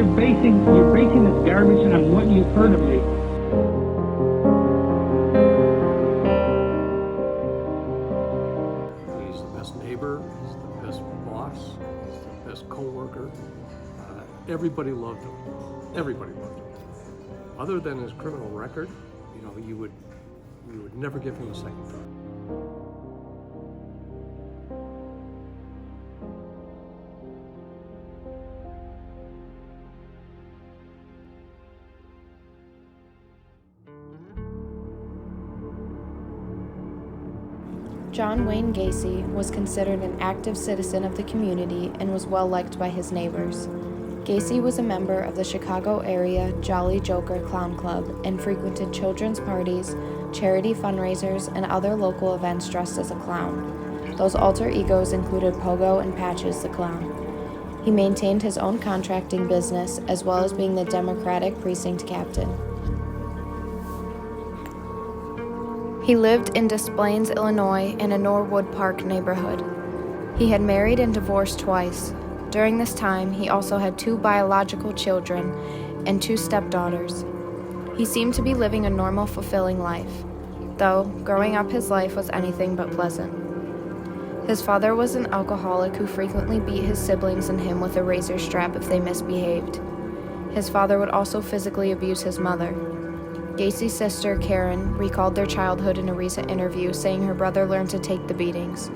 basing this garbage on what you've heard of me. He's the best neighbor, he's the best boss, he's the best co-worker. Everybody loved him. Everybody loved him. Other than his criminal record, you would never give him a second thought. John Wayne Gacy was considered an active citizen of the community and was well liked by his neighbors. Gacy was a member of the Chicago area Jolly Joker Clown Club and frequented children's parties, charity fundraisers, and other local events dressed as a clown. Those alter egos included Pogo and Patches the Clown. He maintained his own contracting business as well as being the Democratic precinct captain. He lived in Des Plaines, Illinois, in a Norwood Park neighborhood. He had married and divorced twice. During this time, he also had 2 biological children and 2 stepdaughters. He seemed to be living a normal, fulfilling life, though growing up his life was anything but pleasant. His father was an alcoholic who frequently beat his siblings and him with a razor strap if they misbehaved. His father would also physically abuse his mother. Gacy's sister, Karen, recalled their childhood in a recent interview, saying her brother learned to take the beatings.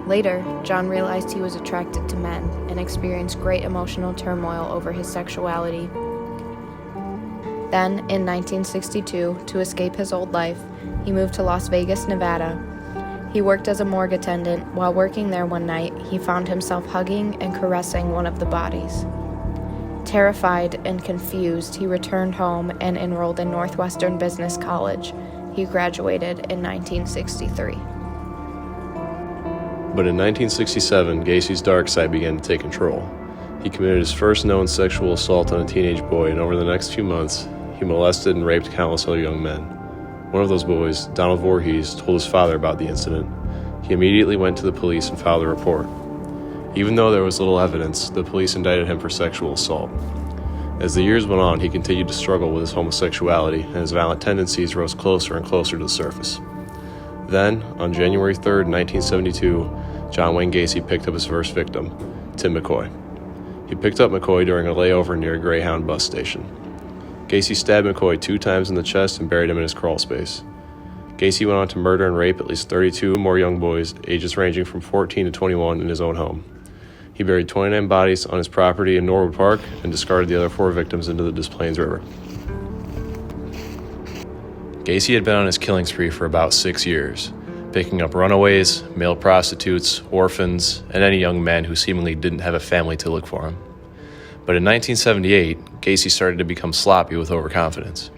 Later, John realized he was attracted to men and experienced great emotional turmoil over his sexuality. Then, in 1962, to escape his old life, he moved to Las Vegas, Nevada. He worked as a morgue attendant. While working there one night, he found himself hugging and caressing one of the bodies. Terrified and confused, he returned home and enrolled in Northwestern Business College. He graduated in 1963. But in 1967, Gacy's dark side began to take control. He committed his first known sexual assault on a teenage boy, and over the next few months, he molested and raped countless other young men. One of those boys, Donald Voorhees, told his father about the incident. He immediately went to the police and filed a report. Even though there was little evidence, the police indicted him for sexual assault. As the years went on, he continued to struggle with his homosexuality, and his violent tendencies rose closer and closer to the surface. Then, on January 3rd, 1972, John Wayne Gacy picked up his first victim, Tim McCoy. He picked up McCoy during a layover near a Greyhound bus station. Gacy stabbed McCoy 2 times in the chest and buried him in his crawl space. Gacy went on to murder and rape at least 32 more young boys, ages ranging from 14 to 21, in his own home. He buried 29 bodies on his property in Norwood Park and discarded the other 4 victims into the Des Plaines River. Gacy had been on his killing spree for about 6 years, picking up runaways, male prostitutes, orphans, and any young men who seemingly didn't have a family to look for him. But in 1978, Gacy started to become sloppy with overconfidence.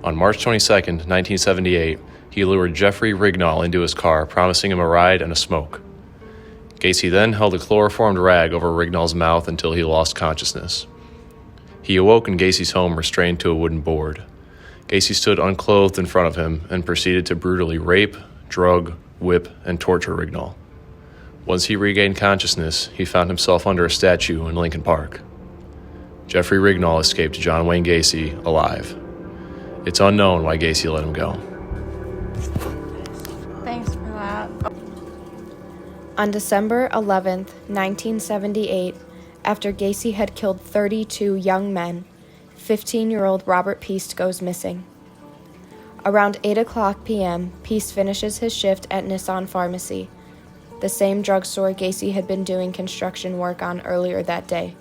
On March 22, 1978, he lured Jeffrey Rignall into his car, promising him a ride and a smoke. Gacy then held a chloroformed rag over Rignall's mouth until he lost consciousness. He awoke in Gacy's home restrained to a wooden board. Gacy stood unclothed in front of him and proceeded to brutally rape, drug, whip, and torture Rignall. Once he regained consciousness, he found himself under a statue in Lincoln Park. Jeffrey Rignall escaped John Wayne Gacy alive. It's unknown why Gacy let him go. Thanks for that. On December 11th, 1978, after Gacy had killed 32 young men, 15-year-old Robert Peast goes missing. Around 8 o'clock p.m., Peast finishes his shift at Nissan Pharmacy, the same drugstore Gacy had been doing construction work on earlier that day.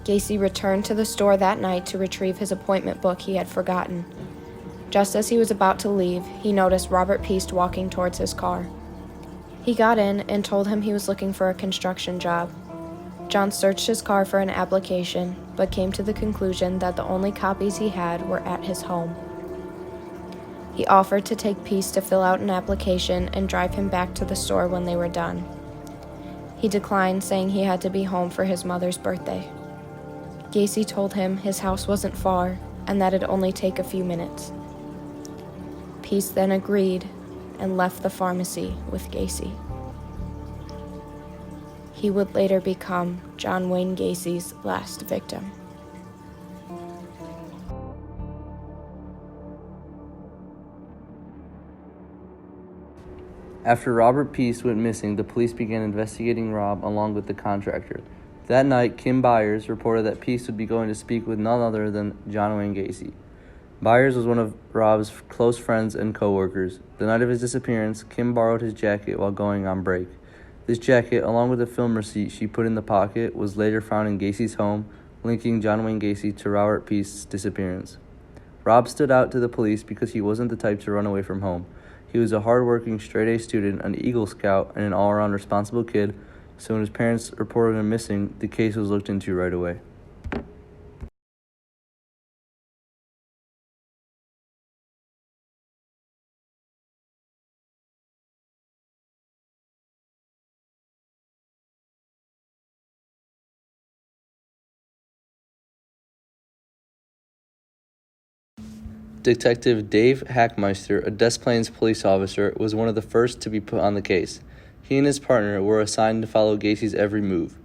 Gacy returned to the store that night to retrieve his appointment book he had forgotten. Just as he was about to leave, he noticed Robert Peast walking towards his car. He got in and told him he was looking for a construction job. John searched his car for an application, but came to the conclusion that the only copies he had were at his home. He offered to take Peast to fill out an application and drive him back to the store when they were done. He declined, saying he had to be home for his mother's birthday. Gacy told him his house wasn't far and that it'd only take a few minutes. Peast then agreed and left the pharmacy with Gacy. He would later become John Wayne Gacy's last victim. After Robert Peace went missing, the police began investigating Rob along with the contractor. That night, Kim Byers reported that Peace would be going to speak with none other than John Wayne Gacy. Byers was one of Rob's close friends and co-workers. The night of his disappearance, Kim borrowed his jacket while going on break. This jacket, along with a film receipt she put in the pocket, was later found in Gacy's home, linking John Wayne Gacy to Robert Peace's disappearance. Rob stood out to the police because he wasn't the type to run away from home. He was a hard-working, straight-A student, an Eagle Scout, and an all-around responsible kid, so when his parents reported him missing, the case was looked into right away. Detective Dave Hackmeister, a Des Plaines police officer, was one of the first to be put on the case. He and his partner were assigned to follow Gacy's every move.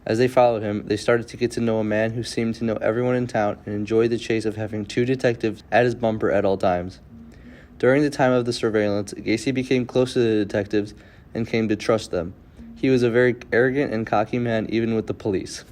As they followed him, they started to get to know a man who seemed to know everyone in town and enjoyed the chase of having two detectives at his bumper at all times. During the time of the surveillance, Gacy became close to the detectives and came to trust them. He was a very arrogant and cocky man, even with the police.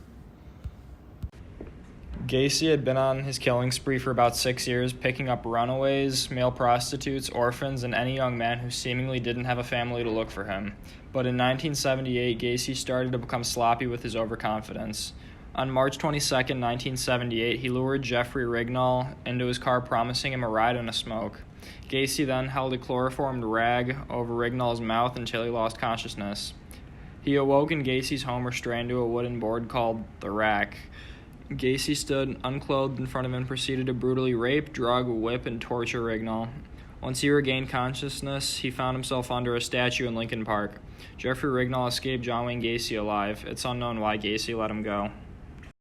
Gacy had been on his killing spree for about 6 years, picking up runaways, male prostitutes, orphans, and any young man who seemingly didn't have a family to look for him. But in 1978, Gacy started to become sloppy with his overconfidence. On March 22, 1978, he lured Jeffrey Rignall into his car, promising him a ride and a smoke. Gacy then held a chloroformed rag over Rignall's mouth until he lost consciousness. He awoke in Gacy's home, restrained to a wooden board called the rack. Gacy stood unclothed in front of him and proceeded to brutally rape, drug, whip, and torture Rignall. Once he regained consciousness, he found himself under a statue in Lincoln Park. Jeffrey Rignall escaped John Wayne Gacy alive. It's unknown why Gacy let him go.